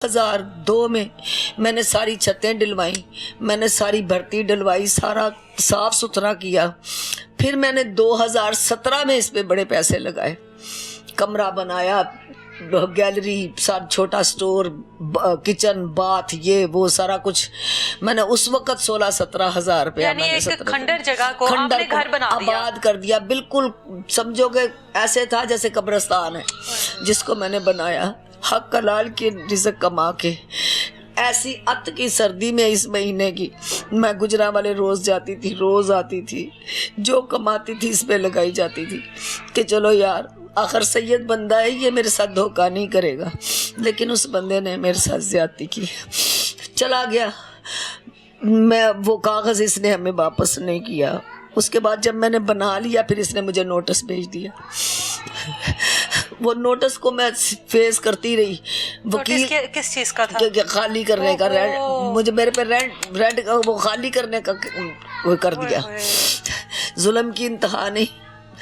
2002 میں میں نے ساری چھتیں ڈلوائی، میں نے ساری بھرتی ڈلوائی، سارا صاف ستھرا کیا. پھر میں نے 2017 میں اس پہ بڑے پیسے لگائے، کمرہ بنایا، گیلری، سب چھوٹا سٹور، کچن، باتھ، یہ وہ سارا کچھ. میں نے اس وقت 16-17 ہزار روپیہ یعنی ایک کھنڈر جگہ کو آپ نے گھر بنا دیا، آباد کر دیا. بالکل سمجھو کہ ایسے تھا جیسے قبرستان ہے جس کو میں نے بنایا حق حلال کی رزق کما کے. ایسی ات کی سردی میں اس مہینے کی میں گجرا والے روز جاتی تھی، روز آتی تھی، جو کماتی تھی اس پہ لگائی جاتی تھی کہ چلو یار آخر سید بندہ ہے، یہ میرے ساتھ دھوکہ نہیں کرے گا. لیکن اس بندے نے میرے ساتھ زیادتی کی، چلا گیا. میں وہ کاغذ اس نے ہمیں واپس نہیں کیا. اس کے بعد جب میں نے بنا لیا پھر اس نے مجھے نوٹس بھیج دیا. وہ نوٹس کو میں فیس کرتی رہی. وکیل کس چیز کا تھا؟ خالی کرنے کا، مجھے میرے پہ رینٹ وہ خالی کرنے کا وہ کر دیا. ظلم کی انتہا نہیں.